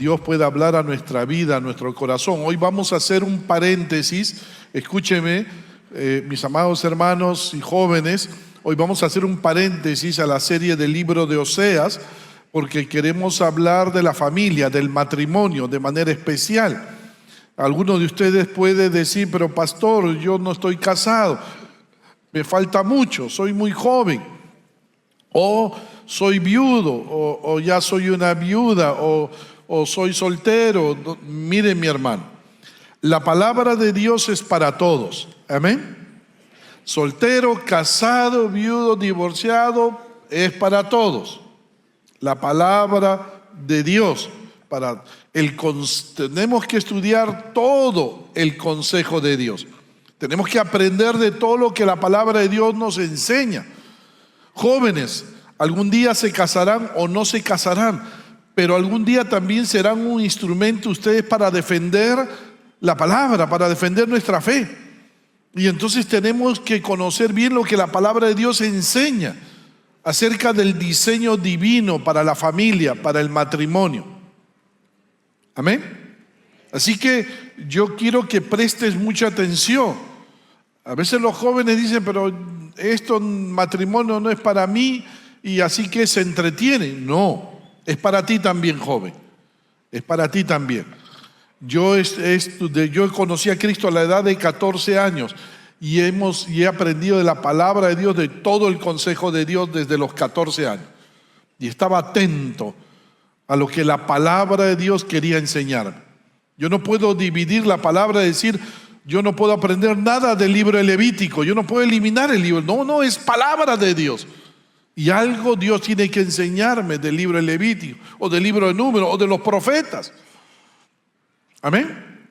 Dios pueda hablar a nuestra vida, a nuestro corazón. Hoy vamos a hacer un paréntesis. Escúcheme, mis amados hermanos y jóvenes, hoy vamos a hacer un paréntesis a la serie del libro de Oseas, porque queremos hablar de la familia, del matrimonio de manera especial. Algunos de ustedes pueden decir, pero pastor, yo no estoy casado, me falta mucho, soy muy joven, o soy viudo, o ya soy una viuda, o soy soltero. Miren, mi hermano, la palabra de Dios es para todos, amén. Soltero, casado, viudo, divorciado, es para todos. La palabra de Dios tenemos que estudiar todo el consejo de Dios. Tenemos que aprender de todo lo que la palabra de Dios nos enseña. Jóvenes, algún día se casarán o no se casarán, pero algún día también serán un instrumento ustedes para defender la palabra, para defender nuestra fe. Y entonces tenemos que conocer bien lo que la palabra de Dios enseña acerca del diseño divino para la familia, para el matrimonio. Amén. Así que yo quiero que prestes mucha atención. A veces los jóvenes dicen, pero esto matrimonio no es para mí, y así que se entretienen. No, es para ti también, joven. Es para ti también. Yo conocí a Cristo a la edad de 14 años y he aprendido de la palabra de Dios, de todo el consejo de Dios desde los 14 años. Y estaba atento a lo que la palabra de Dios quería enseñarme. Yo no puedo dividir la palabra y decir, yo no puedo aprender nada del libro de Levítico, yo no puedo eliminar el libro. No, es palabra de Dios. Y algo Dios tiene que enseñarme del libro de Levítico, o del libro de Números, o de los profetas. Amén.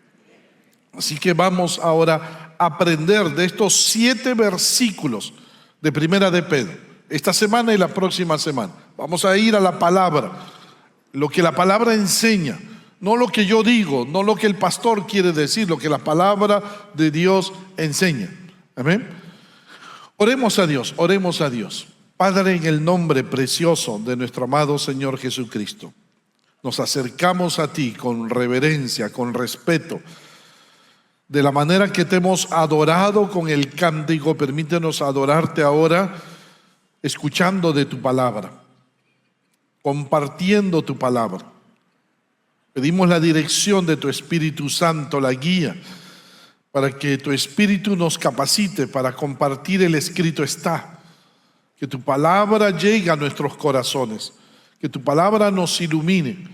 Así que vamos ahora a aprender de estos 7 versículos de Primera de Pedro, esta semana y la próxima semana. Vamos a ir a la palabra, lo que la palabra enseña, no lo que yo digo, no lo que el pastor quiere decir, lo que la palabra de Dios enseña. Amén. Oremos a Dios, oremos a Dios. Padre, en el nombre precioso de nuestro amado Señor Jesucristo, nos acercamos a ti con reverencia, con respeto, de la manera que te hemos adorado con el cántico. Permítenos adorarte ahora, escuchando de tu palabra, compartiendo tu palabra. Pedimos la dirección de tu Espíritu Santo, la guía, para que tu Espíritu nos capacite para compartir el escrito está. Que tu palabra llegue a nuestros corazones, que tu palabra nos ilumine.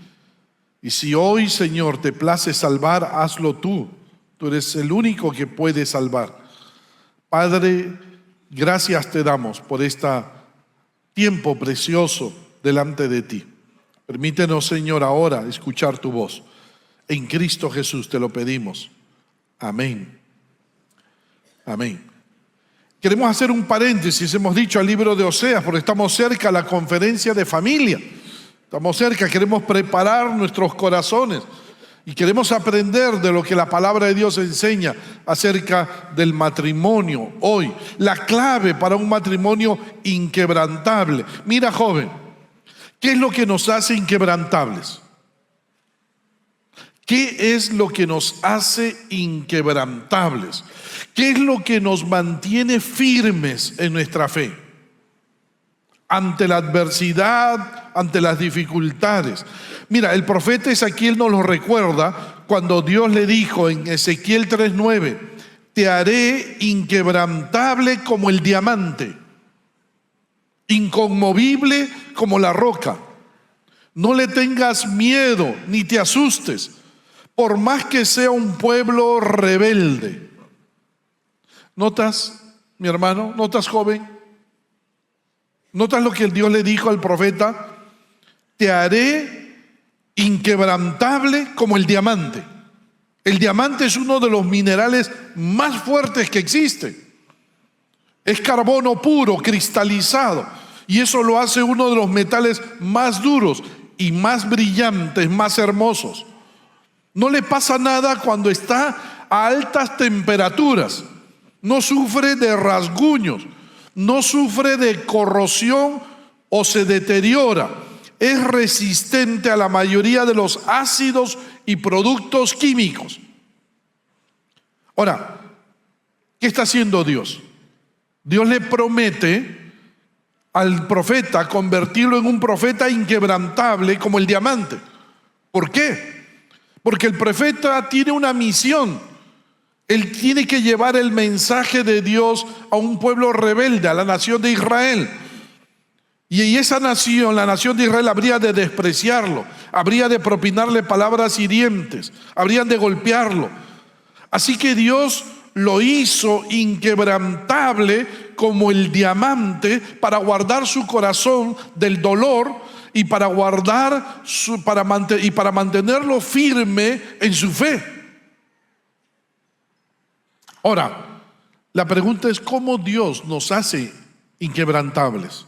Y si hoy, Señor, te place salvar, hazlo tú. Tú eres el único que puede salvar. Padre, gracias te damos por este tiempo precioso delante de ti. Permítenos, Señor, ahora escuchar tu voz. En Cristo Jesús te lo pedimos. Amén. Amén. Queremos hacer un paréntesis, hemos dicho, al libro de Oseas, porque estamos cerca a la conferencia de familia. Estamos cerca, queremos preparar nuestros corazones y queremos aprender de lo que la palabra de Dios enseña acerca del matrimonio hoy. La clave para un matrimonio inquebrantable. Mira, joven, ¿qué es lo que nos hace inquebrantables? ¿Qué es lo que nos hace inquebrantables? ¿Qué es lo que nos mantiene firmes en nuestra fe? Ante la adversidad, ante las dificultades. Mira, el profeta Ezequiel nos lo recuerda cuando Dios le dijo en Ezequiel 3:9, te haré inquebrantable como el diamante, inconmovible como la roca. No le tengas miedo ni te asustes, por más que sea un pueblo rebelde. ¿Notas, mi hermano? ¿Notas, joven? ¿Notas lo que Dios le dijo al profeta? Te haré inquebrantable como el diamante. El diamante es uno de los minerales más fuertes que existe. Es carbono puro, cristalizado, y eso lo hace uno de los metales más duros y más brillantes, más hermosos. No le pasa nada cuando está a altas temperaturas. No sufre de rasguños, no sufre de corrosión o se deteriora. es resistente a la mayoría de los ácidos y productos químicos. Ahora, ¿qué está haciendo Dios? Dios le promete al profeta convertirlo en un profeta inquebrantable como el diamante. ¿Por qué? Porque el profeta tiene una misión. Él tiene que llevar el mensaje de Dios a un pueblo rebelde, a la nación de Israel. Y esa nación, la nación de Israel, habría de despreciarlo, habría de propinarle palabras hirientes, habrían de golpearlo. Así que Dios lo hizo inquebrantable como el diamante para guardar su corazón del dolor y para mantenerlo firme en su fe. Ahora, la pregunta es ¿cómo Dios nos hace inquebrantables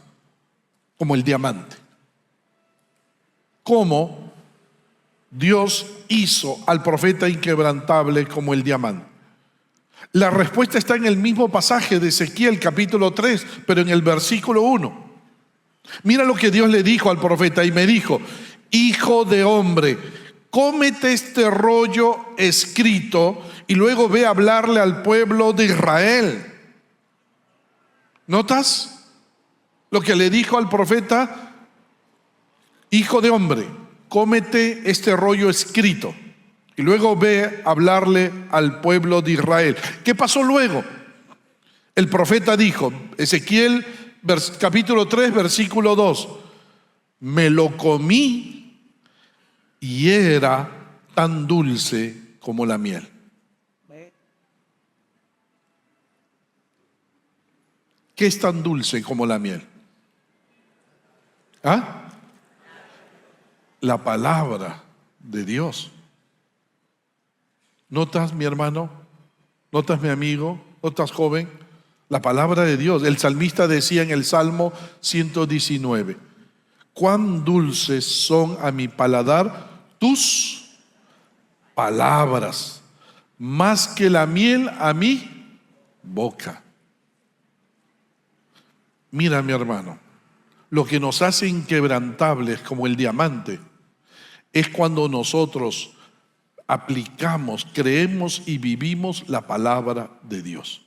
como el diamante? ¿Cómo Dios hizo al profeta inquebrantable como el diamante? La respuesta está en el mismo pasaje de Ezequiel capítulo 3, pero en el versículo 1. Mira lo que Dios le dijo al profeta y me dijo: hijo de hombre, cómete este rollo escrito y luego ve a hablarle al pueblo de Israel. ¿Notas lo que le dijo al profeta? Hijo de hombre, cómete este rollo escrito y luego ve a hablarle al pueblo de Israel. ¿Qué pasó luego? El profeta dijo, Ezequiel capítulo 3, versículo 2, me lo comí y era tan dulce como la miel. ¿Qué es tan dulce como la miel? ¿Ah? La palabra de Dios. ¿Notas, mi hermano? ¿Notas, mi amigo? ¿Notas, joven? La palabra de Dios. El salmista decía en el Salmo 119, cuán dulces son a mi paladar tus palabras, más que la miel a mi boca. Mira, mi hermano, lo que nos hace inquebrantables como el diamante es cuando nosotros aplicamos, creemos y vivimos la palabra de Dios.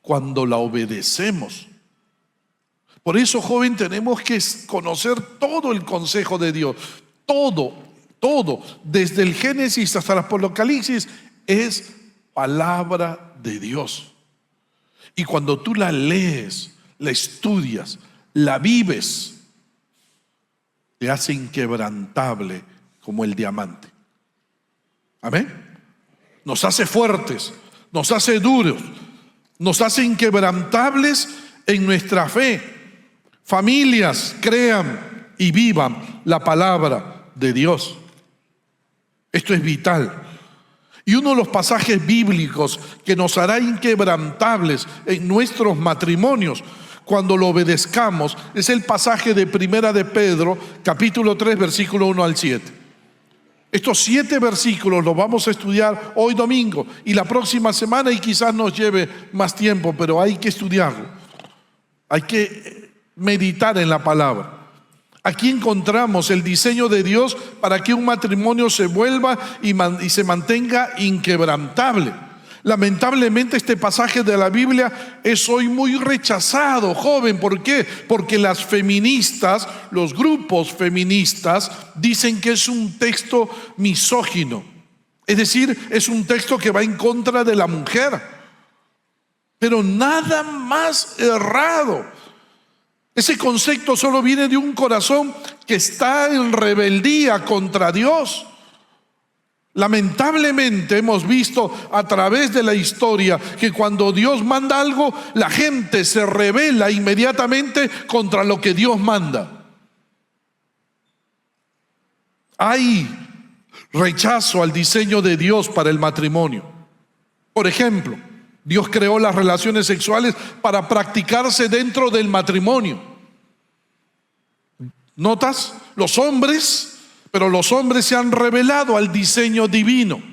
Cuando la obedecemos. Por eso, joven, tenemos que conocer todo el consejo de Dios. Todo, desde el Génesis hasta el Apocalipsis, es palabra de Dios. Y cuando tú la lees, la estudias, la vives, te hace inquebrantable como el diamante. Amén. Nos hace fuertes, nos hace duros, nos hace inquebrantables en nuestra fe. Familias, crean y vivan la palabra de Dios. Esto es vital. Y uno de los pasajes bíblicos que nos hará inquebrantables en nuestros matrimonios cuando lo obedezcamos es el pasaje de Primera de Pedro, capítulo 3, versículo 1 al 7. Estos 7 versículos los vamos a estudiar hoy domingo y la próxima semana, y quizás nos lleve más tiempo, pero hay que estudiarlo. Hay que meditar en la palabra. Aquí encontramos el diseño de Dios para que un matrimonio se vuelva y se mantenga inquebrantable. Lamentablemente este pasaje de la Biblia es hoy muy rechazado, joven. ¿Por qué? Porque las feministas, los grupos feministas, dicen que es un texto misógino. Es decir, es un texto que va en contra de la mujer. Pero nada más errado. Ese concepto solo viene de un corazón que está en rebeldía contra Dios. Lamentablemente hemos visto a través de la historia que cuando Dios manda algo, la gente se rebela inmediatamente contra lo que Dios manda. Hay rechazo al diseño de Dios para el matrimonio. Por ejemplo, Dios creó las relaciones sexuales para practicarse dentro del matrimonio. ¿Notas? Los hombres se han rebelado al diseño divino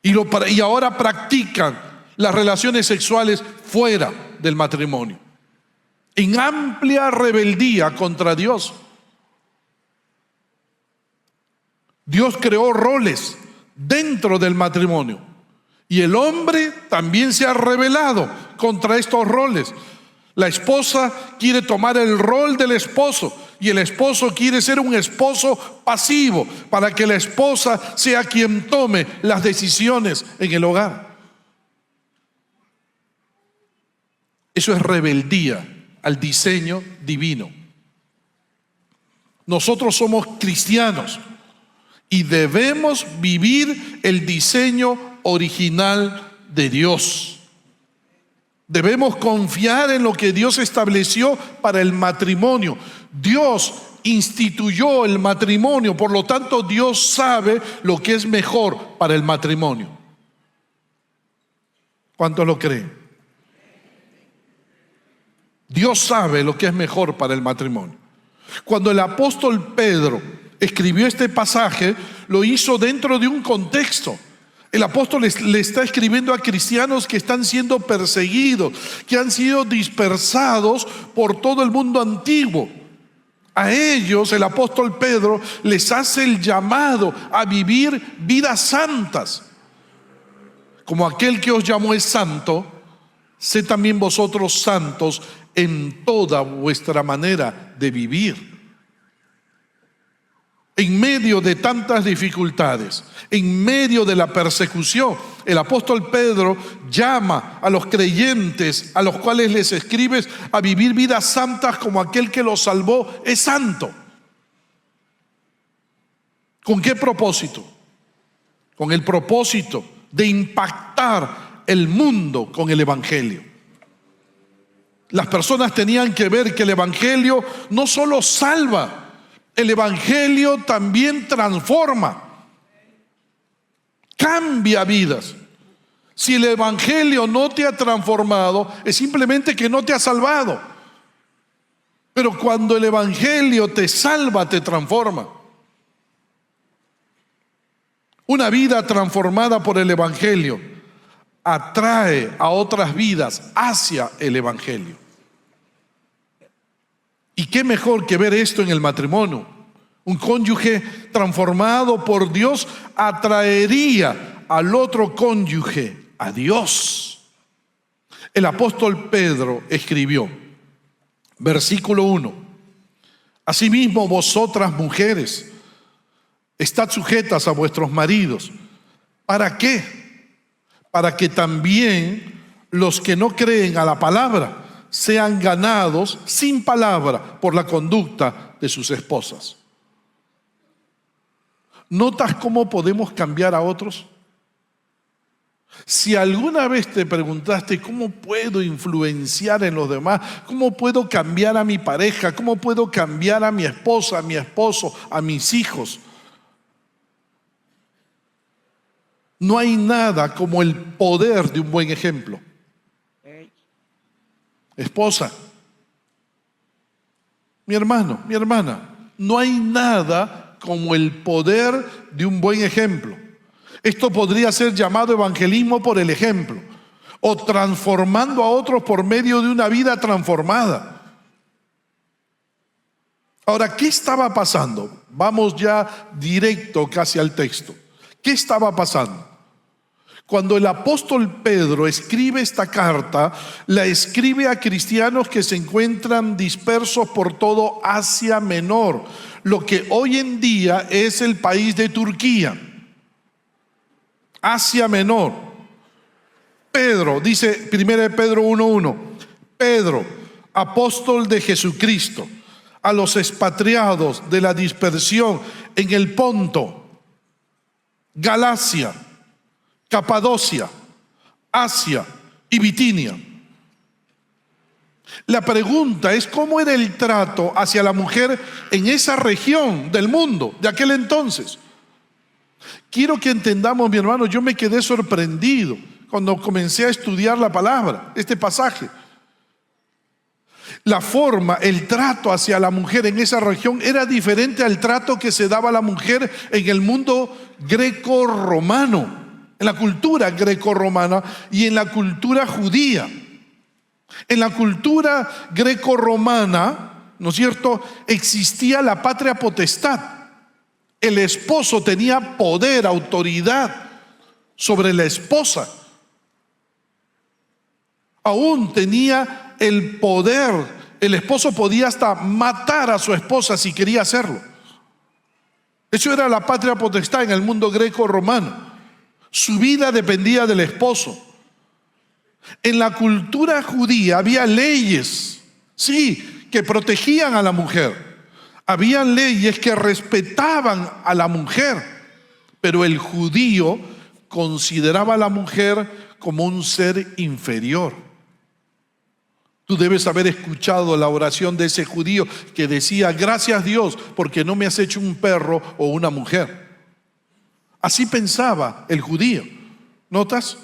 y ahora practican las relaciones sexuales fuera del matrimonio, en amplia rebeldía contra Dios. Dios creó roles dentro del matrimonio y el hombre también se ha rebelado contra estos roles. La esposa quiere tomar el rol del esposo y el esposo quiere ser un esposo pasivo para que la esposa sea quien tome las decisiones en el hogar. Eso es rebeldía al diseño divino. Nosotros somos cristianos y debemos vivir el diseño original de Dios. Debemos confiar en lo que Dios estableció para el matrimonio. Dios instituyó el matrimonio, por lo tanto Dios sabe lo que es mejor para el matrimonio. ¿Cuántos lo creen? Dios sabe lo que es mejor para el matrimonio. Cuando el apóstol Pedro escribió este pasaje, lo hizo dentro de un contexto. El apóstol le está escribiendo a cristianos que están siendo perseguidos, que han sido dispersados por todo el mundo antiguo. A ellos el apóstol Pedro les hace el llamado a vivir vidas santas. Como aquel que os llamó es santo, sed también vosotros santos en toda vuestra manera de vivir. En medio de tantas dificultades, en medio de la persecución, el apóstol Pedro llama a los creyentes a los cuales les escribes a vivir vidas santas como aquel que los salvó es santo. ¿Con qué propósito? Con el propósito de impactar el mundo con el evangelio. Las personas tenían que ver que el evangelio no solo salva, el evangelio también transforma, cambia vidas. Si el evangelio no te ha transformado, es simplemente que no te ha salvado. Pero cuando el evangelio te salva, te transforma. Una vida transformada por el evangelio atrae a otras vidas hacia el evangelio. ¿Y qué mejor que ver esto en el matrimonio? Un cónyuge transformado por Dios atraería al otro cónyuge a Dios. El apóstol Pedro escribió, versículo 1: Asimismo vosotras mujeres, estad sujetas a vuestros maridos. ¿Para qué? Para que también los que no creen a la palabra sean ganados sin palabra por la conducta de sus esposas. ¿Notas cómo podemos cambiar a otros? Si alguna vez te preguntaste cómo puedo influenciar en los demás, cómo puedo cambiar a mi pareja, cómo puedo cambiar a mi esposa, a mi esposo, a mis hijos, no hay nada como el poder de un buen ejemplo. Esposa, mi hermano, mi hermana, no hay nada como el poder de un buen ejemplo. Esto podría ser llamado evangelismo por el ejemplo, o transformando a otros por medio de una vida transformada. Ahora, ¿qué estaba pasando? Vamos ya directo casi al texto. ¿Qué estaba pasando? Cuando el apóstol Pedro escribe esta carta, la escribe a cristianos que se encuentran dispersos por todo Asia Menor, lo que hoy en día es el país de Turquía. Asia Menor. Pedro, dice 1 Pedro 1:1, Pedro, apóstol de Jesucristo, a los expatriados de la dispersión en el Ponto, Galacia, Capadocia, Asia y Bitinia. La pregunta es cómo era el trato hacia la mujer en esa región del mundo de aquel entonces. Quiero que entendamos, mi hermano, yo me quedé sorprendido cuando comencé a estudiar la palabra, este pasaje. La forma, el trato hacia la mujer en esa región era diferente al trato que se daba a la mujer en el mundo greco-romano, en la cultura greco-romana y en la cultura judía. En la cultura greco-romana, ¿no es cierto?, existía la patria potestad. El esposo tenía poder, autoridad sobre la esposa. Aún tenía el poder. El esposo podía hasta matar a su esposa si quería hacerlo. Eso era la patria potestad en el mundo greco-romano. Su vida dependía del esposo. En la cultura judía había leyes, sí, que protegían a la mujer. Había leyes que respetaban a la mujer, pero el judío consideraba a la mujer como un ser inferior. Tú debes haber escuchado la oración de ese judío que decía: gracias Dios porque no me has hecho un perro o una mujer. Así pensaba el judío. ¿Notas?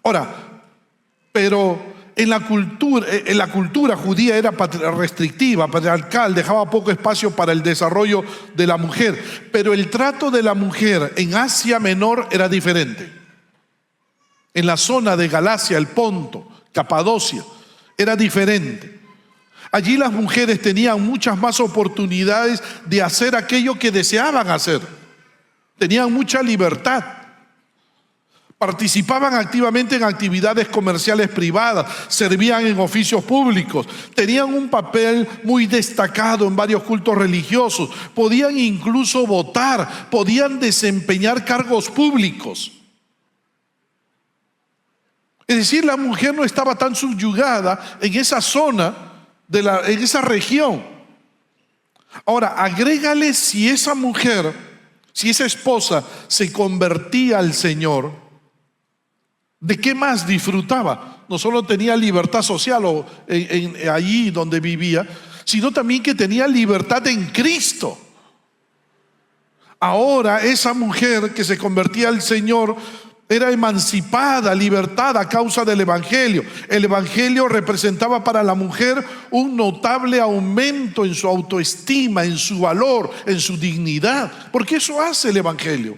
Ahora, pero en la cultura judía era restrictiva, patriarcal, dejaba poco espacio para el desarrollo de la mujer. Pero el trato de la mujer en Asia Menor era diferente. En la zona de Galacia, el Ponto, Capadocia, era diferente. Allí las mujeres tenían muchas más oportunidades de hacer aquello que deseaban hacer. Tenían mucha libertad. Participaban activamente en actividades comerciales privadas, servían en oficios públicos, tenían un papel muy destacado en varios cultos religiosos, podían incluso votar, podían desempeñar cargos públicos. Es decir, la mujer no estaba tan subyugada en esa zona, en esa región. Ahora, agrégale si esa mujer, si esa esposa se convertía al Señor, ¿de qué más disfrutaba? No solo tenía libertad social allí donde vivía, sino también que tenía libertad en Cristo. Ahora esa mujer que se convertía al Señor era emancipada, libertada a causa del Evangelio. El Evangelio representaba para la mujer un notable aumento en su autoestima, en su valor, en su dignidad, porque eso hace el Evangelio.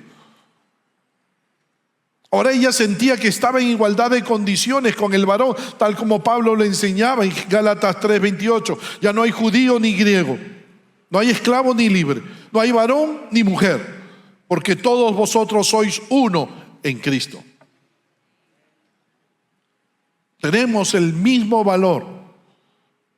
Ahora ella sentía que estaba en igualdad de condiciones con el varón, tal como Pablo le enseñaba en Gálatas 3:28. Ya no hay judío ni griego, no hay esclavo ni libre, no hay varón ni mujer, porque todos vosotros sois uno en Cristo. Tenemos el mismo valor.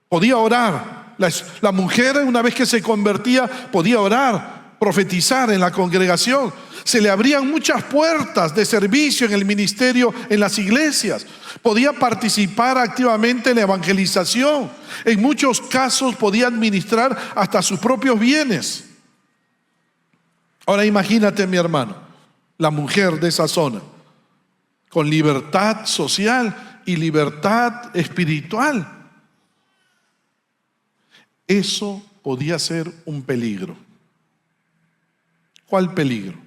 Podía orar. La mujer, una vez que se convertía, podía orar, profetizar en la congregación. Se le abrían muchas puertas de servicio en el ministerio, en las iglesias. Podía participar activamente en la evangelización. En muchos casos podía administrar hasta sus propios bienes. Ahora imagínate, mi hermano, la mujer de esa zona, con libertad social y libertad espiritual. Eso podía ser un peligro. ¿Cuál peligro?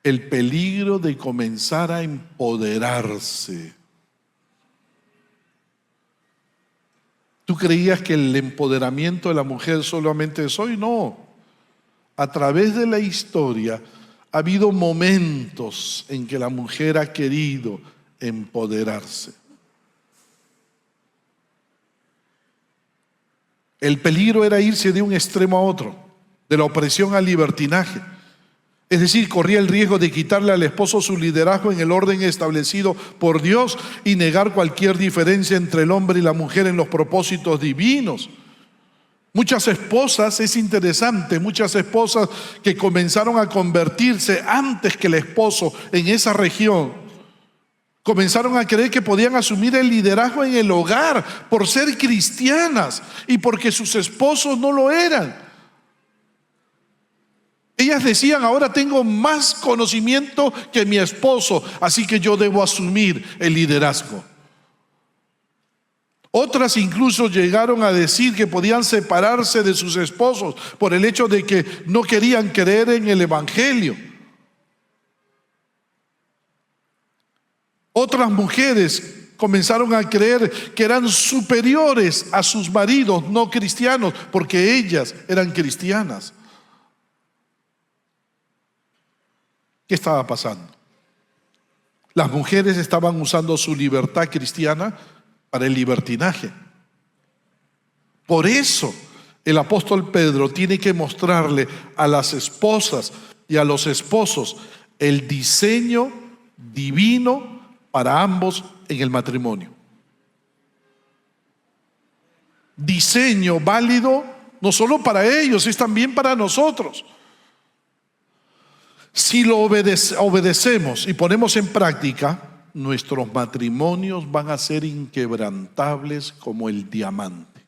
El peligro de comenzar a empoderarse. ¿Tú creías que el empoderamiento de la mujer solamente es hoy? No. A través de la historia ha habido momentos en que la mujer ha querido empoderarse. El peligro era irse de un extremo a otro, de la opresión al libertinaje. Es decir, corría el riesgo de quitarle al esposo su liderazgo en el orden establecido por Dios y negar cualquier diferencia entre el hombre y la mujer en los propósitos divinos. Muchas esposas, es interesante, muchas esposas que comenzaron a convertirse antes que el esposo en esa región, comenzaron a creer que podían asumir el liderazgo en el hogar por ser cristianas y porque sus esposos no lo eran. Ellas decían: ahora tengo más conocimiento que mi esposo, así que yo debo asumir el liderazgo. Otras incluso llegaron a decir que podían separarse de sus esposos por el hecho de que no querían creer en el Evangelio. Otras mujeres comenzaron a creer que eran superiores a sus maridos no cristianos porque ellas eran cristianas. ¿Qué estaba pasando? Las mujeres estaban usando su libertad cristiana para el libertinaje. Por eso el apóstol Pedro tiene que mostrarle a las esposas y a los esposos el diseño divino para ambos en el matrimonio. Diseño válido no solo para ellos, es también para nosotros. Si lo obedecemos y ponemos en práctica, nuestros matrimonios van a ser inquebrantables como el diamante.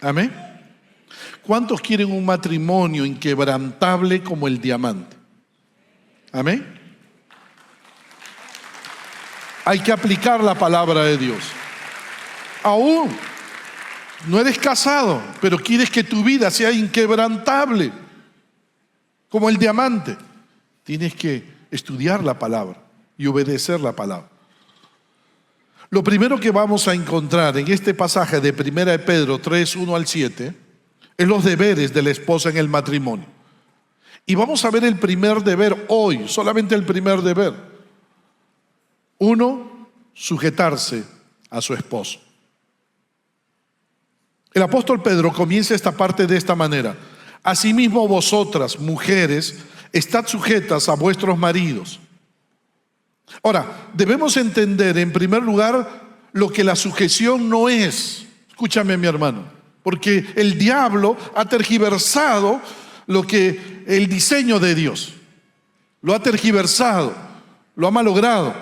Amén. ¿Cuántos quieren un matrimonio inquebrantable como el diamante? Amén. Hay que aplicar la palabra de Dios. Aún no eres casado, pero quieres que tu vida sea inquebrantable como el diamante. Tienes que estudiar la palabra y obedecer la palabra. Lo primero que vamos a encontrar en este pasaje de 1 de Pedro 3, 1 al 7, es los deberes de la esposa en el matrimonio. Y vamos a ver el primer deber hoy, solamente el primer deber. 1, sujetarse a su esposo. El apóstol Pedro comienza esta parte de esta manera. Asimismo vosotras, mujeres, estad sujetas a vuestros maridos. Ahora, debemos entender en primer lugar lo que la sujeción no es. Escúchame, mi hermano, porque el diablo ha tergiversado el diseño de Dios. Lo ha tergiversado, lo ha malogrado.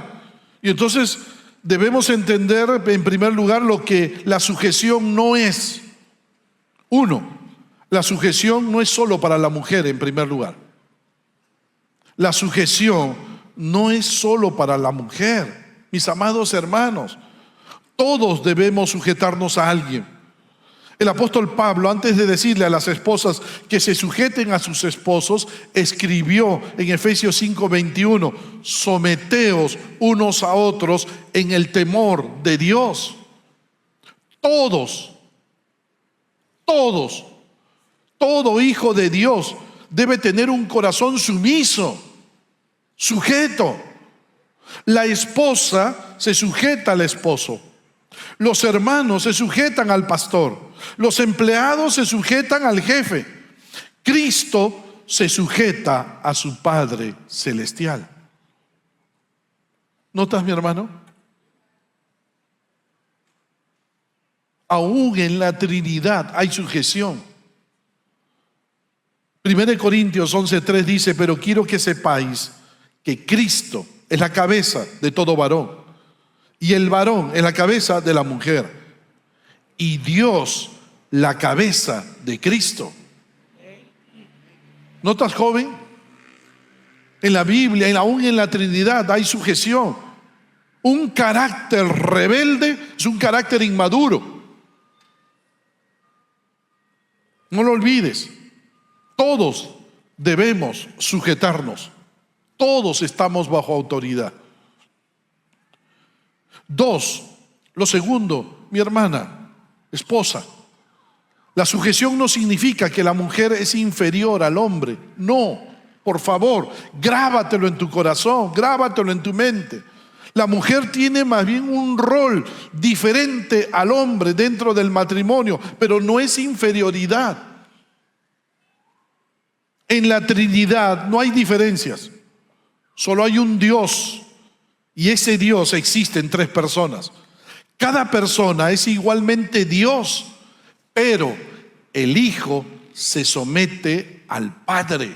Y entonces debemos entender en primer lugar lo que la sujeción no es. 1, la sujeción no es solo para la mujer en primer lugar. La sujeción no es solo para la mujer. Mis amados hermanos, todos debemos sujetarnos a alguien. El apóstol Pablo, antes de decirle a las esposas que se sujeten a sus esposos, escribió en Efesios 5:21, someteos unos a otros en el temor de Dios. Todo hijo de Dios debe tener un corazón sumiso, sujeto. La esposa se sujeta al esposo. Los hermanos se sujetan al pastor. Los empleados se sujetan al jefe. Cristo se sujeta a su Padre celestial. ¿Notas, mi hermano? Aún en la Trinidad hay sujeción. 1 Corintios 11:3 dice, pero quiero que sepáis que Cristo es la cabeza de todo varón y el varón es la cabeza de la mujer y Dios la cabeza de Cristo. ¿Notas, joven? En la Biblia y aún en la Trinidad hay sujeción. Un carácter rebelde es un carácter inmaduro. No lo olvides. Todos debemos sujetarnos. Todos estamos bajo autoridad. 2, lo segundo, mi hermana, esposa. La sujeción no significa que la mujer es inferior al hombre. No, por favor, grábatelo en tu corazón, grábatelo en tu mente. La mujer tiene más bien un rol diferente al hombre dentro del matrimonio, pero no es inferioridad. En la Trinidad no hay diferencias, solo hay un Dios y ese Dios existe en 3 personas. Cada persona es igualmente Dios, pero el Hijo se somete al Padre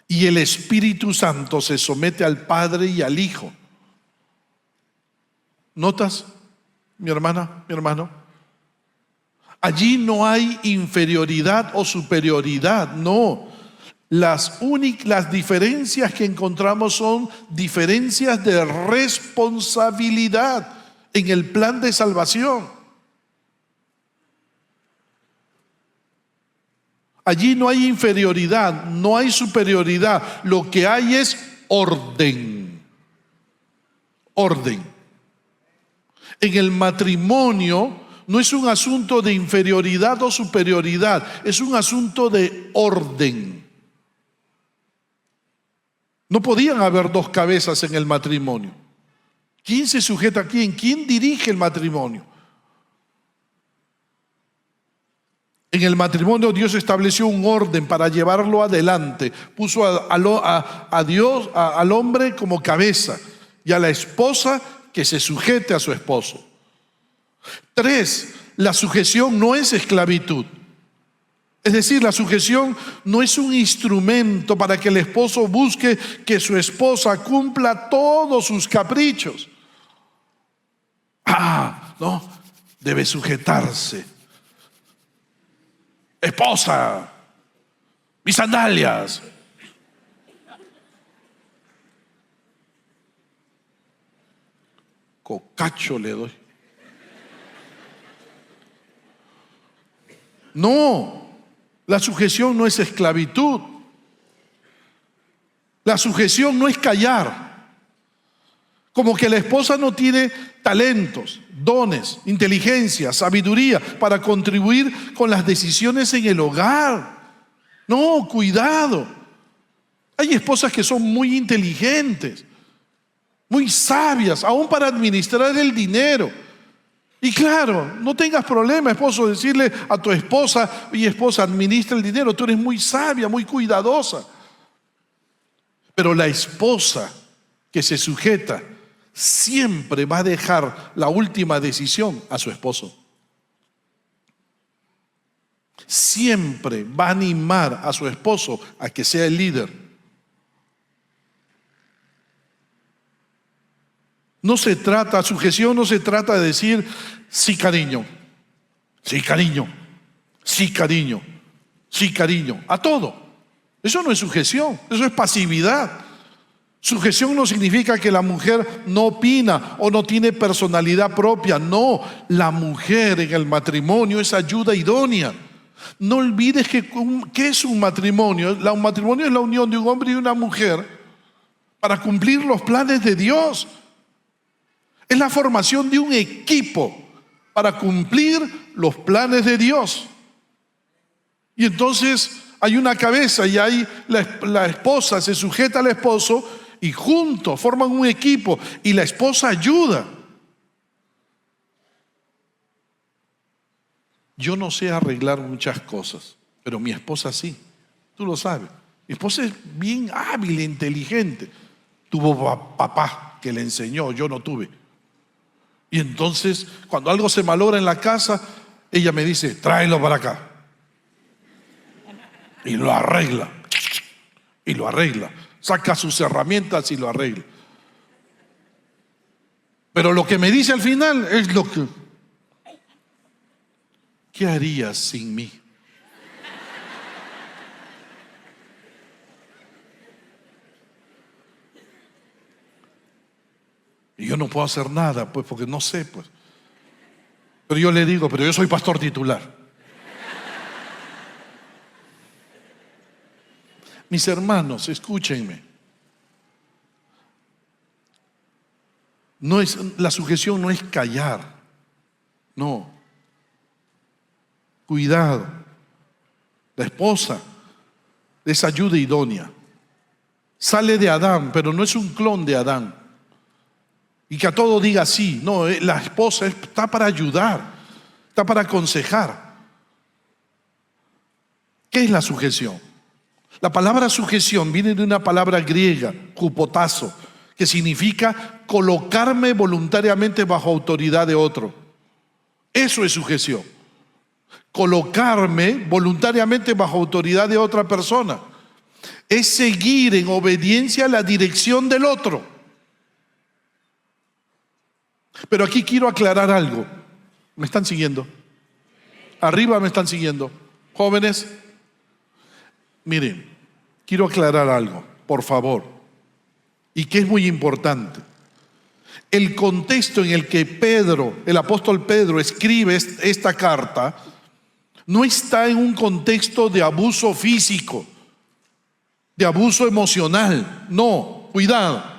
y el Espíritu Santo se somete al Padre y al Hijo. ¿Notas, mi hermana, mi hermano? Allí no hay inferioridad o superioridad, no. Las diferencias que encontramos son diferencias de responsabilidad en el plan de salvación. Allí no hay inferioridad, no hay superioridad. Lo que hay es orden. Orden. En el matrimonio no es un asunto de inferioridad o superioridad, es un asunto de orden. No podían haber 2 cabezas en el matrimonio. ¿Quién se sujeta a quién? ¿Quién dirige el matrimonio? En el matrimonio Dios estableció un orden para llevarlo adelante. Puso a Dios, al hombre como cabeza y a la esposa que se sujete a su esposo. 3, la sujeción no es esclavitud. Es decir, la sujeción no es un instrumento para que el esposo busque que su esposa cumpla todos sus caprichos. No, debe sujetarse. Esposa, mis sandalias. Cocacho le doy. No, la sujeción no es esclavitud. La sujeción no es callar. Como que la esposa no tiene talentos, dones, inteligencia, sabiduría para contribuir con las decisiones en el hogar. No, cuidado. Hay esposas que son muy inteligentes, muy sabias, aún para administrar el dinero. Y claro, no tengas problema, esposo, decirle a tu esposa: oye, esposa, administra el dinero, tú eres muy sabia, muy cuidadosa. Pero la esposa que se sujeta siempre va a dejar la última decisión a su esposo. Siempre va a animar a su esposo a que sea el líder. Sujeción no se trata de decir sí, cariño, sí, cariño, sí, cariño, sí, cariño, a todo. Eso no es sujeción, eso es pasividad. Sujeción no significa que la mujer no opina o no tiene personalidad propia. No, la mujer en el matrimonio es ayuda idónea. No olvides ¿qué es un matrimonio? Un matrimonio es la unión de un hombre y una mujer para cumplir los planes de Dios. Es la formación de un equipo para cumplir los planes de Dios. Y entonces hay una cabeza y hay la esposa se sujeta al esposo y juntos forman un equipo y la esposa ayuda. Yo no sé arreglar muchas cosas, pero mi esposa sí, tú lo sabes. Mi esposa es bien hábil e inteligente. Tuvo papá que le enseñó, yo no tuve. Y entonces, cuando algo se malogra en la casa, ella me dice: tráelo para acá. Y lo arregla. Y lo arregla. Saca sus herramientas y lo arregla. Pero lo que me dice al final es lo que... ¿Qué harías sin mí? Y yo no puedo hacer nada, pues, porque no sé, pues. Pero yo le digo: pero yo soy pastor titular. Mis hermanos, escúchenme. La sujeción no es callar. No. Cuidado. La esposa es ayuda idónea. Sale de Adán, pero no es un clon de Adán. Y que a todo diga sí. No, la esposa está para ayudar, está para aconsejar. ¿Qué es la sujeción? La palabra sujeción viene de una palabra griega, hupotazo, que significa colocarme voluntariamente bajo autoridad de otro. Eso es sujeción. Colocarme voluntariamente bajo autoridad de otra persona. Es seguir en obediencia a la dirección del otro. Pero aquí quiero aclarar algo. ¿Me están siguiendo? Arriba me están siguiendo. Jóvenes, miren, quiero aclarar algo, por favor, y que es muy importante. El contexto en el que el apóstol Pedro escribe esta carta, no está en un contexto de abuso físico, de abuso emocional. No, cuidado.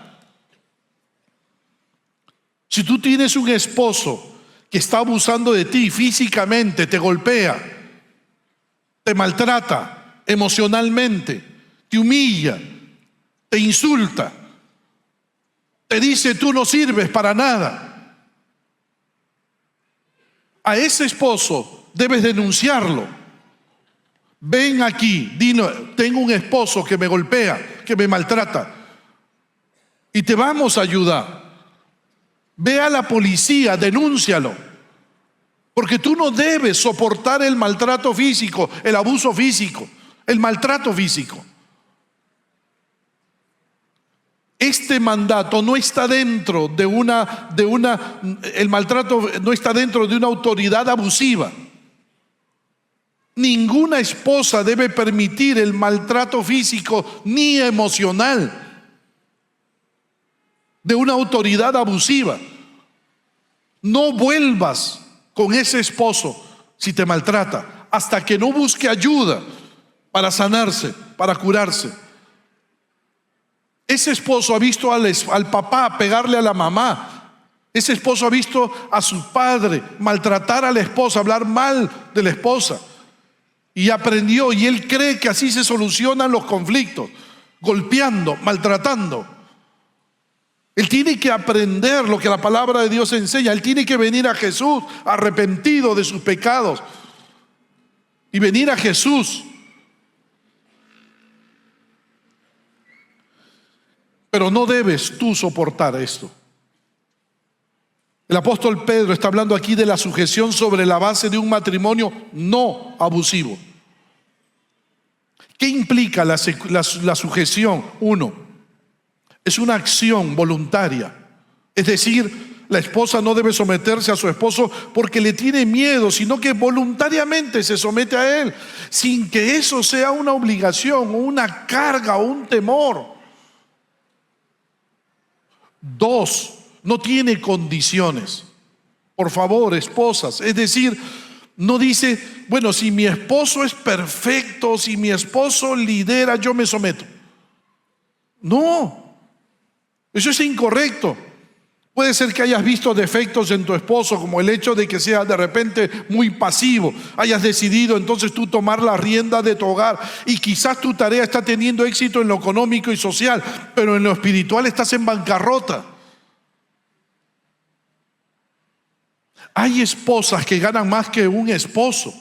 Si tú tienes un esposo que está abusando de ti físicamente, te golpea, te maltrata emocionalmente, te humilla, te insulta, te dice: tú no sirves para nada, a ese esposo debes denunciarlo Ven aquí, dino, tengo un esposo que me golpea, que me maltrata, y te vamos a ayudar. Ve a la policía, denúncialo, porque tú no debes soportar el maltrato físico, el abuso físico, el maltrato físico. Este mandato no está dentro el maltrato no está dentro de una autoridad abusiva. Ninguna esposa debe permitir el maltrato físico ni emocional de una autoridad abusiva. No vuelvas con ese esposo si te maltrata hasta que no busque ayuda para sanarse, para curarse. Ese esposo ha visto al papá pegarle a la mamá. Ese esposo ha visto a su padre maltratar a la esposa, hablar mal de la esposa. Y aprendió, y él cree que así se solucionan los conflictos, golpeando, maltratando. Él tiene que aprender lo que la palabra de Dios enseña. Él tiene que venir a Jesús arrepentido de sus pecados y venir a Jesús. Pero no debes tú soportar esto. El apóstol Pedro está hablando aquí de la sujeción sobre la base de un matrimonio no abusivo. ¿Qué implica la sujeción? Uno, es una acción voluntaria. Es decir, la esposa no debe someterse a su esposo porque le tiene miedo, sino que voluntariamente se somete a él, sin que eso sea una obligación o una carga o un temor. Dos, no tiene condiciones. Por favor, esposas, es decir, no dice, bueno, si mi esposo es perfecto, si mi esposo lidera, yo me someto. No, eso es incorrecto. Puede ser que hayas visto defectos en tu esposo, como el hecho de que sea de repente muy pasivo. Hayas decidido entonces tú tomar la rienda de tu hogar y quizás tu tarea está teniendo éxito en lo económico y social, pero en lo espiritual estás en bancarrota. Hay esposas que ganan más que un esposo.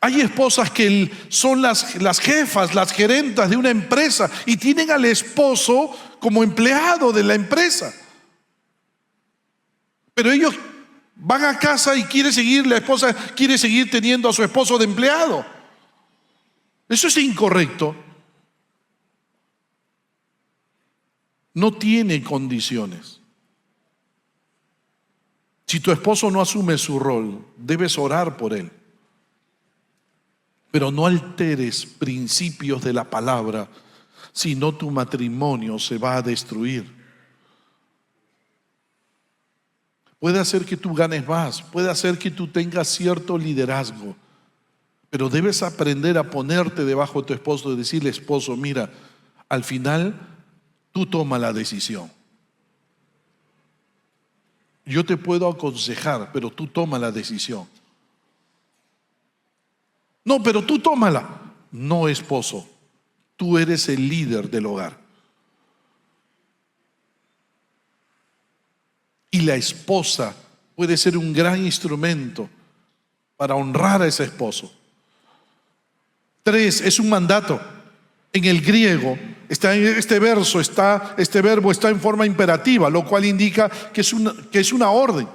Hay esposas que son las jefas, las gerentas de una empresa y tienen al esposo como empleado de la empresa. Pero ellos van a casa y la esposa quiere seguir teniendo a su esposo de empleado. Eso es incorrecto. No tiene condiciones. Si tu esposo no asume su rol, debes orar por él. Pero no alteres principios de la palabra, si no tu matrimonio se va a destruir. Puede hacer que tú ganes más, puede hacer que tú tengas cierto liderazgo, pero debes aprender a ponerte debajo de tu esposo y decirle, esposo, mira, al final tú toma la decisión. Yo te puedo aconsejar, pero tú toma la decisión. No, pero tú tómala. No, esposo, tú eres el líder del hogar. Y la esposa puede ser un gran instrumento para honrar a ese esposo. 3, es un mandato. En el griego, este verbo está en forma imperativa, lo cual indica que es una orden.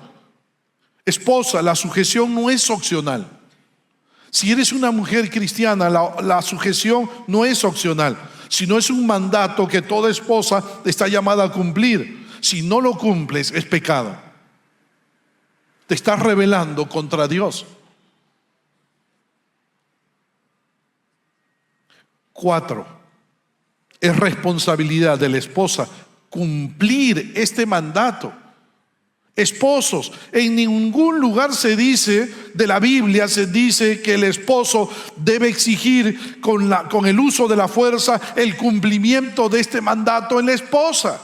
Esposa, la sujeción no es opcional. Si eres una mujer cristiana, la sujeción no es opcional, sino es un mandato que toda esposa está llamada a cumplir. Si no lo cumples, es pecado. Te estás rebelando contra Dios. 4, es responsabilidad de la esposa cumplir este mandato. Esposos, en ningún lugar de la Biblia se dice que el esposo debe exigir con el uso de la fuerza el cumplimiento de este mandato en la esposa.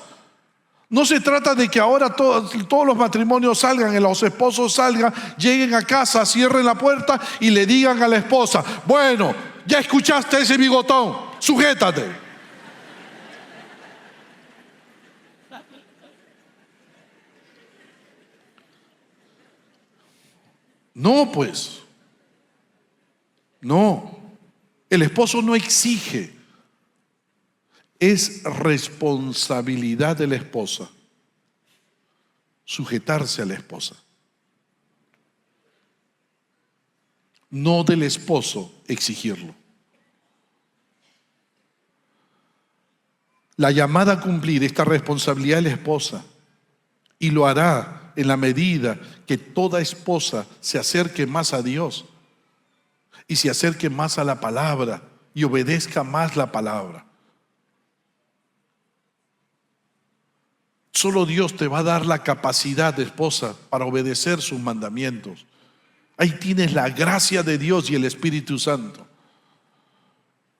No se trata de que ahora todos los matrimonios salgan, los esposos salgan, lleguen a casa, cierren la puerta y le digan a la esposa, bueno, ya escuchaste ese bigotón, sujétate. No, pues, No, el esposo no exige. Es responsabilidad de la esposa sujetarse a la esposa. No del esposo exigirlo. La llamada a cumplir esta responsabilidad de la esposa, y lo hará en la medida que toda esposa se acerque más a Dios y se acerque más a la palabra y obedezca más la palabra. Solo Dios te va a dar la capacidad, esposa, para obedecer sus mandamientos. Ahí tienes la gracia de Dios y el Espíritu Santo.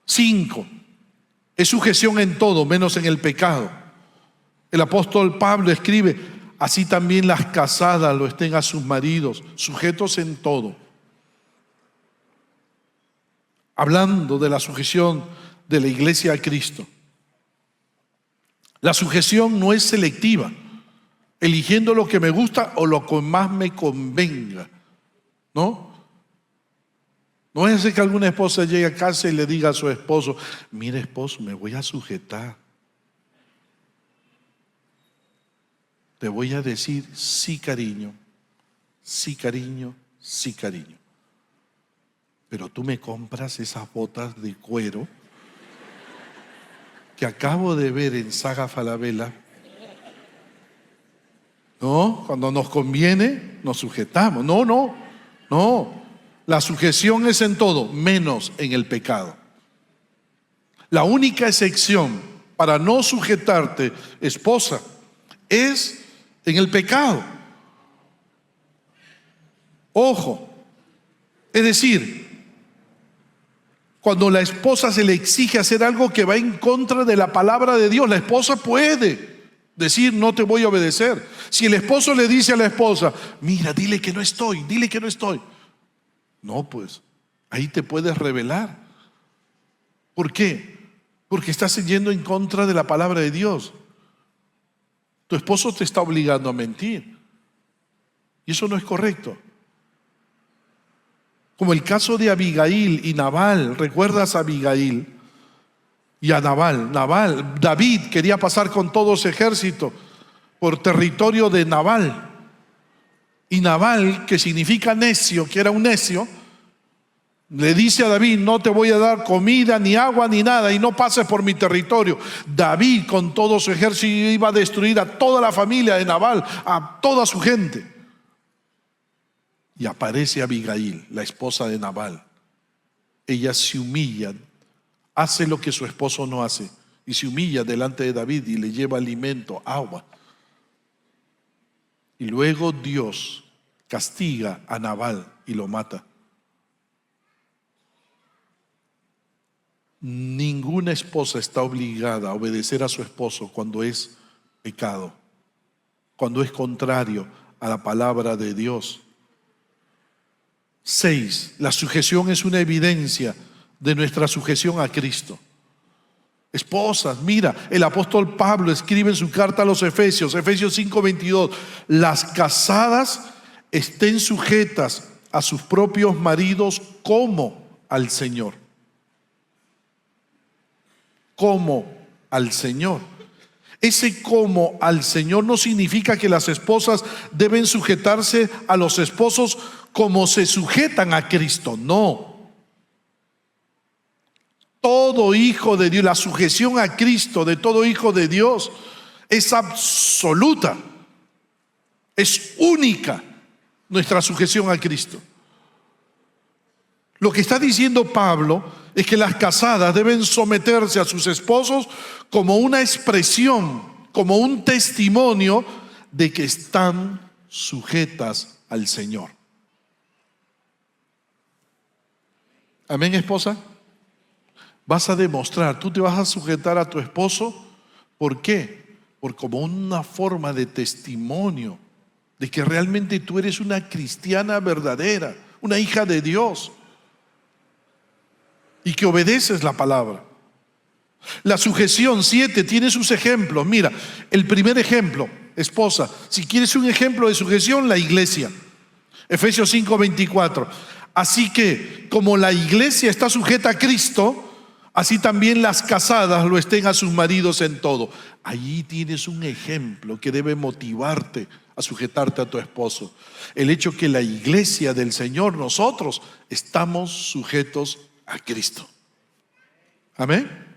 5. Es sujeción en todo, menos en el pecado. El apóstol Pablo escribe: así también las casadas lo estén a sus maridos, sujetos en todo. Hablando de la sujeción de la iglesia a Cristo. La sujeción no es selectiva, eligiendo lo que me gusta o lo que más me convenga, ¿no? No es que alguna esposa llegue a casa y le diga a su esposo: mire, esposo, me voy a sujetar. Te voy a decir sí, cariño, sí, cariño, sí, cariño. Pero tú me compras esas botas de cuero que acabo de ver en Saga Falabella. No, cuando nos conviene, nos sujetamos. No. La sujeción es en todo, menos en el pecado. La única excepción para no sujetarte, esposa, es en el pecado. Ojo, es decir, cuando la esposa se le exige hacer algo que va en contra de la palabra de Dios, la esposa puede decir: no te voy a obedecer. Si el esposo le dice a la esposa: mira, dile que no estoy, dile que no estoy. No, pues, ahí te puedes rebelar. ¿Por qué? Porque estás yendo en contra de la palabra de Dios. Tu esposo te está obligando a mentir. Y eso no es correcto. Como el caso de Abigail y Nabal. ¿Recuerdas a Abigail y a Nabal? David quería pasar con todo su ejército por territorio de Nabal. Y Nabal, que significa necio, que era un necio, le dice a David: no te voy a dar comida, ni agua, ni nada, y no pases por mi territorio. David con todo su ejército iba a destruir a toda la familia de Nabal, a toda su gente. Y aparece Abigail, la esposa de Nabal. Ella se humilla, hace lo que su esposo no hace, y se humilla delante de David y le lleva alimento, agua. Y luego Dios castiga a Nabal y lo mata. Ninguna esposa está obligada a obedecer a su esposo cuando es pecado, cuando es contrario a la palabra de Dios. 6. La sujeción es una evidencia de nuestra sujeción a Cristo. Esposas, mira, el apóstol Pablo escribe en su carta a los Efesios 5:22: las casadas estén sujetas a sus propios maridos como al Señor. Como al Señor. Ese como al Señor no significa que las esposas deben sujetarse a los esposos como se sujetan a Cristo, no. Todo hijo de Dios, la sujeción a Cristo de todo hijo de Dios es absoluta, es única nuestra sujeción a Cristo. Lo que está diciendo Pablo es que las casadas deben someterse a sus esposos como una expresión, como un testimonio de que están sujetas al Señor. Amén, esposa. Vas a demostrar, tú te vas a sujetar a tu esposo. ¿Por qué? Por como una forma de testimonio de que realmente tú eres una cristiana verdadera, una hija de Dios, y que obedeces la palabra. La sujeción 7 tiene sus ejemplos. Mira, el primer ejemplo, esposa, si quieres un ejemplo de sujeción, la iglesia. Efesios 5:24. Así que, como la iglesia está sujeta a Cristo, así también las casadas lo estén a sus maridos en todo. Allí tienes un ejemplo que debe motivarte a sujetarte a tu esposo. El hecho que la iglesia del Señor, nosotros, estamos sujetos a Cristo. Amén.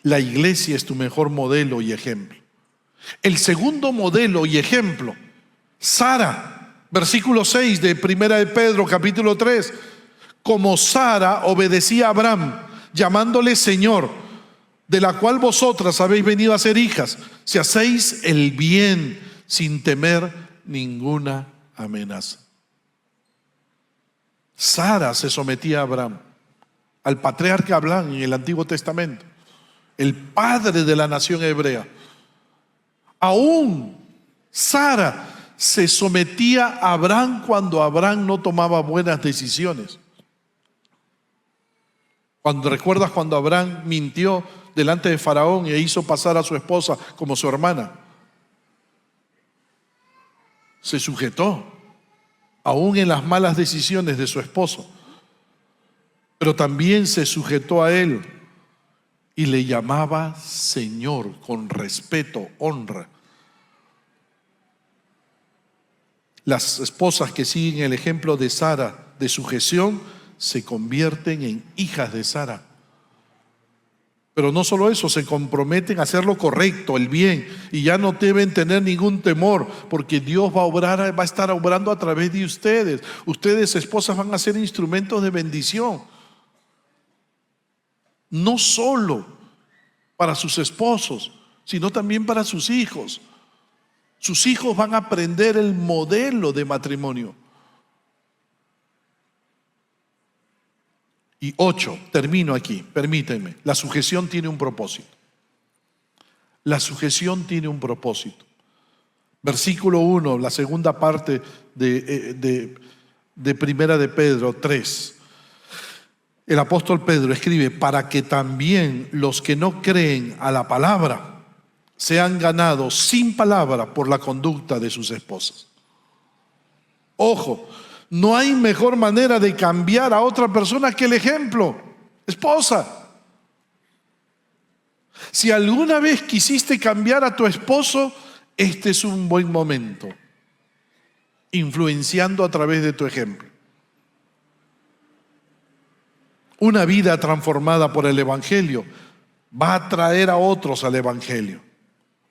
La iglesia es tu mejor modelo y ejemplo. El segundo modelo y ejemplo, Sara, versículo 6 de Primera de Pedro, capítulo 3. Como Sara obedecía a Abraham, llamándole Señor, de la cual vosotras habéis venido a ser hijas, si hacéis el bien sin temer ninguna amenaza. Sara se sometía a Abraham, al patriarca Abraham en el Antiguo Testamento, el padre de la nación hebrea. Aún Sara se sometía a Abraham cuando Abraham no tomaba buenas decisiones. ¿Recuerdas cuando Abraham mintió delante de Faraón e hizo pasar a su esposa como su hermana? Se sujetó, aún en las malas decisiones de su esposo, pero también se sujetó a él y le llamaba Señor con respeto, honra. Las esposas que siguen el ejemplo de Sara de sujeción se convierten en hijas de Sara. Pero no solo eso, se comprometen a hacer lo correcto, el bien, y ya no deben tener ningún temor, porque Dios va a estar obrando a través de ustedes. Ustedes, esposas, van a ser instrumentos de bendición. No solo para sus esposos, sino también para sus hijos. Sus hijos van a aprender el modelo de matrimonio. Y 8, termino aquí, permítanme. La sujeción tiene un propósito. La sujeción tiene un propósito. Versículo 1, la segunda parte de Primera de Pedro 3. El apóstol Pedro escribe: para que también los que no creen a la palabra sean ganados sin palabra por la conducta de sus esposas. Ojo, no hay mejor manera de cambiar a otra persona que el ejemplo. Esposa, si alguna vez quisiste cambiar a tu esposo, este es un buen momento, influenciando a través de tu ejemplo. Una vida transformada por el Evangelio va a traer a otros al Evangelio.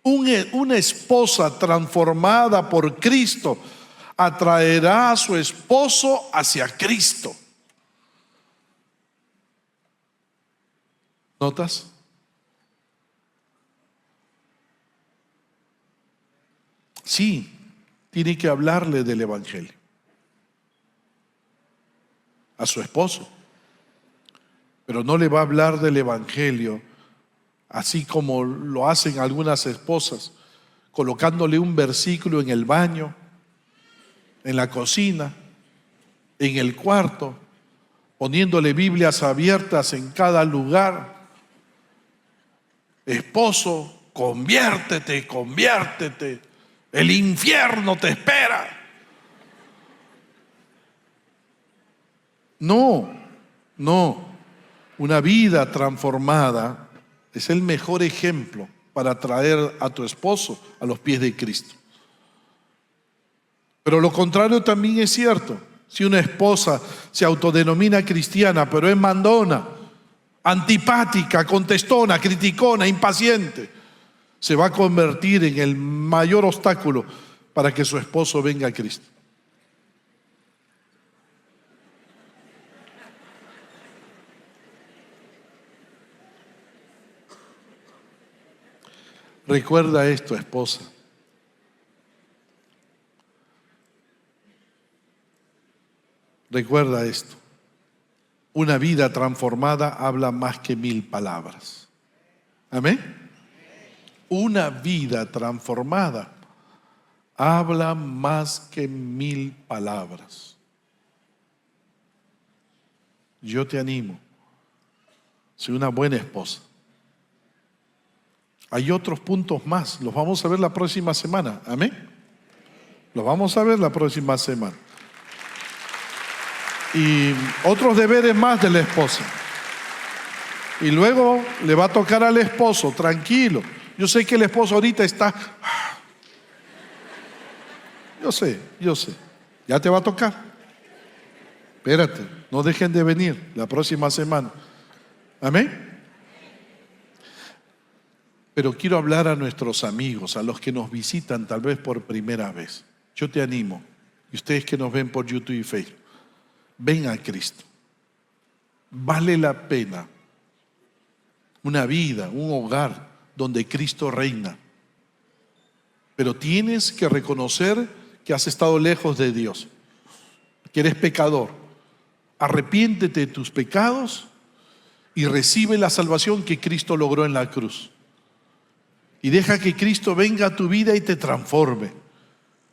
Una esposa transformada por Cristo atraerá a su esposo hacia Cristo. ¿Notas? Sí, tiene que hablarle del Evangelio a su esposo, pero no le va a hablar del Evangelio así como lo hacen algunas esposas, colocándole un versículo en el baño, en la cocina, en el cuarto, poniéndole Biblias abiertas en cada lugar. Esposo, conviértete, conviértete, el infierno te espera. No, una vida transformada es el mejor ejemplo para traer a tu esposo a los pies de Cristo. Pero lo contrario también es cierto. Si una esposa se autodenomina cristiana, pero es mandona, antipática, contestona, criticona, impaciente, se va a convertir en el mayor obstáculo para que su esposo venga a Cristo. Recuerda esto, esposa. Recuerda esto. Una vida transformada habla más que 1000 palabras. ¿Amén? Una vida transformada habla más que 1000 palabras. Yo te animo. Soy una buena esposa. Hay otros puntos más, los vamos a ver la próxima semana. Amén. Lo vamos a ver la próxima semana. Y otros deberes más de la esposa. Y luego le va a tocar al esposo, tranquilo. Yo sé que el esposo ahorita está... Yo sé. Ya te va a tocar. Espérate, no dejen de venir la próxima semana. Amén. Pero quiero hablar a nuestros amigos, a los que nos visitan tal vez por primera vez. Yo te animo, y ustedes que nos ven por YouTube y Facebook, ven a Cristo. Vale la pena una vida, un hogar donde Cristo reina. Pero tienes que reconocer que has estado lejos de Dios, que eres pecador. Arrepiéntete de tus pecados y recibe la salvación que Cristo logró en la cruz. Y deja que Cristo venga a tu vida y te transforme.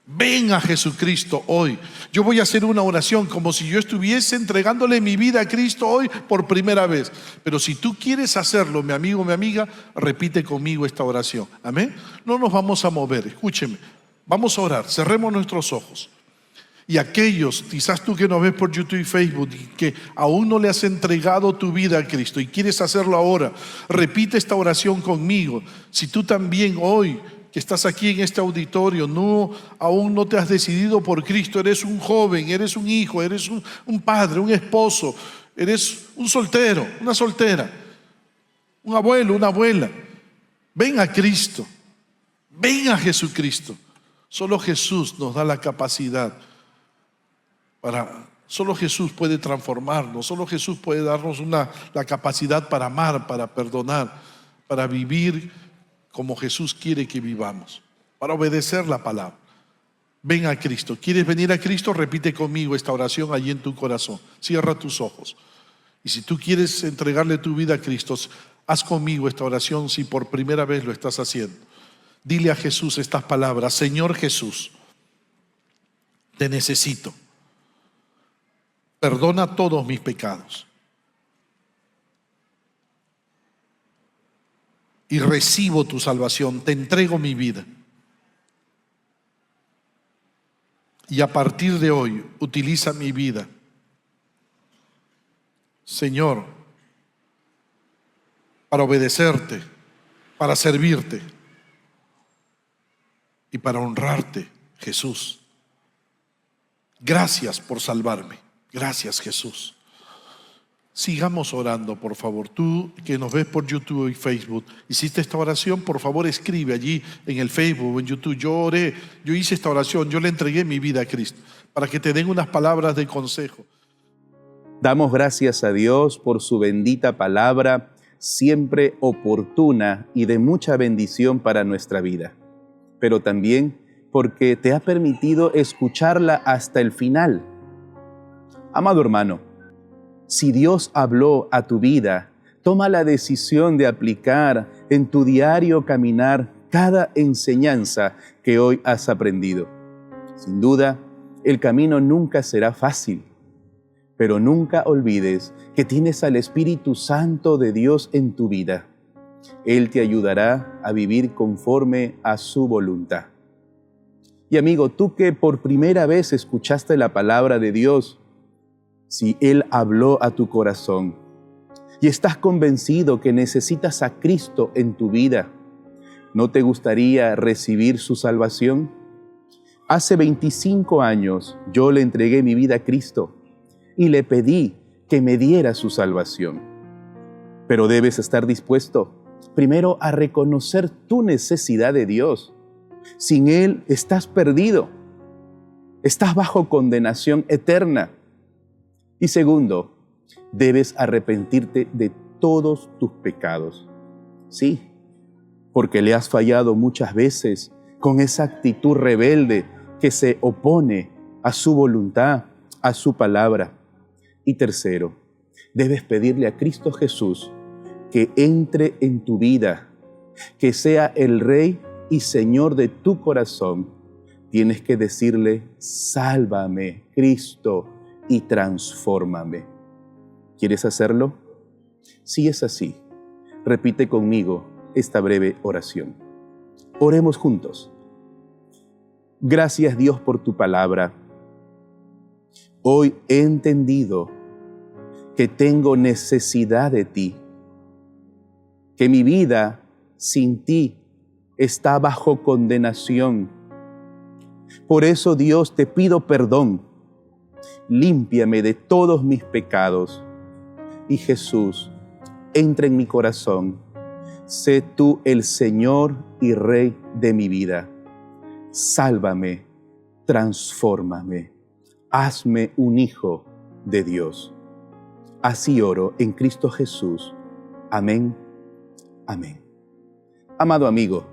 Ven a Jesucristo hoy. Yo voy a hacer una oración como si yo estuviese entregándole mi vida a Cristo hoy por primera vez. Pero si tú quieres hacerlo, mi amigo, mi amiga, repite conmigo esta oración. Amén. No nos vamos a mover, escúcheme. Vamos a orar, cerremos nuestros ojos. Y aquellos, quizás tú que nos ves por YouTube y Facebook, y que aún no le has entregado tu vida a Cristo y quieres hacerlo ahora, repite esta oración conmigo. Si tú también hoy, que estás aquí en este auditorio, aún no te has decidido por Cristo, eres un joven, eres un hijo, eres un padre, un esposo, eres un soltero, una soltera, un abuelo, una abuela, ven a Cristo, ven a Jesucristo. Solo Jesús nos da la capacidad solo Jesús puede transformarnos, solo Jesús puede darnos la capacidad para amar, para perdonar, para vivir como Jesús quiere que vivamos, para obedecer la palabra. Ven a Cristo. ¿Quieres venir a Cristo? Repite conmigo esta oración allí en tu corazón. Cierra tus ojos. Y si tú quieres entregarle tu vida a Cristo, haz conmigo esta oración si por primera vez lo estás haciendo. Dile a Jesús estas palabras: Señor Jesús, te necesito. Perdona todos mis pecados y recibo tu salvación. Te entrego mi vida. Y a partir de hoy, utiliza mi vida, Señor, para obedecerte, para servirte y para honrarte, Jesús. Gracias por salvarme. Gracias, Jesús. Sigamos orando, por favor. Tú que nos ves por YouTube y Facebook, hiciste esta oración, por favor escribe allí en el Facebook o en YouTube: yo oré, yo hice esta oración, yo le entregué mi vida a Cristo, para que te den unas palabras de consejo. Damos gracias a Dios por su bendita palabra, siempre oportuna y de mucha bendición para nuestra vida, pero también porque te ha permitido escucharla hasta el final. Amado hermano, si Dios habló a tu vida, toma la decisión de aplicar en tu diario caminar cada enseñanza que hoy has aprendido. Sin duda, el camino nunca será fácil, pero nunca olvides que tienes al Espíritu Santo de Dios en tu vida. Él te ayudará a vivir conforme a su voluntad. Y amigo, tú que por primera vez escuchaste la palabra de Dios, si Él habló a tu corazón y estás convencido que necesitas a Cristo en tu vida, ¿no te gustaría recibir su salvación? Hace 25 años yo le entregué mi vida a Cristo y le pedí que me diera su salvación. Pero debes estar dispuesto primero a reconocer tu necesidad de Dios. Sin Él estás perdido, estás bajo condenación eterna. Y segundo, debes arrepentirte de todos tus pecados. Sí, porque le has fallado muchas veces con esa actitud rebelde que se opone a su voluntad, a su palabra. Y tercero, debes pedirle a Cristo Jesús que entre en tu vida, que sea el Rey y Señor de tu corazón. Tienes que decirle: sálvame, Cristo, y transfórmame. ¿Quieres hacerlo? Si es así, repite conmigo esta breve oración. Oremos juntos. Gracias, Dios, por tu palabra. Hoy he entendido que tengo necesidad de ti, que mi vida sin ti está bajo condenación. Por eso, Dios, te pido perdón. Límpiame de todos mis pecados. Y Jesús, entra en mi corazón. Sé tú el Señor y Rey de mi vida. Sálvame, transfórmame, hazme un hijo de Dios. Así oro en Cristo Jesús. Amén. Amén. Amado amigo,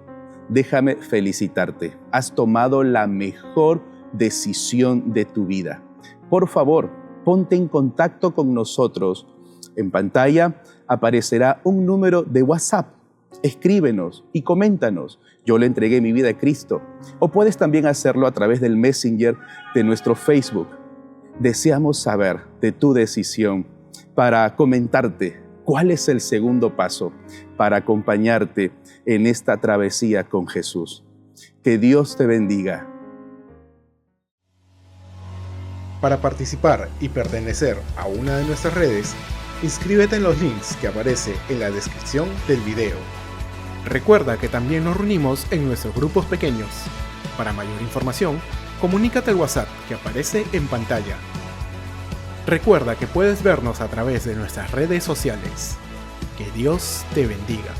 déjame felicitarte. Has tomado la mejor decisión de tu vida. Por favor, ponte en contacto con nosotros. En pantalla aparecerá un número de WhatsApp. Escríbenos y coméntanos. Yo le entregué mi vida a Cristo. O puedes también hacerlo a través del Messenger de nuestro Facebook. Deseamos saber de tu decisión para comentarte cuál es el segundo paso para acompañarte en esta travesía con Jesús. Que Dios te bendiga. Para participar y pertenecer a una de nuestras redes, inscríbete en los links que aparece en la descripción del video. Recuerda que también nos reunimos en nuestros grupos pequeños. Para mayor información, comunícate al WhatsApp que aparece en pantalla. Recuerda que puedes vernos a través de nuestras redes sociales. Que Dios te bendiga.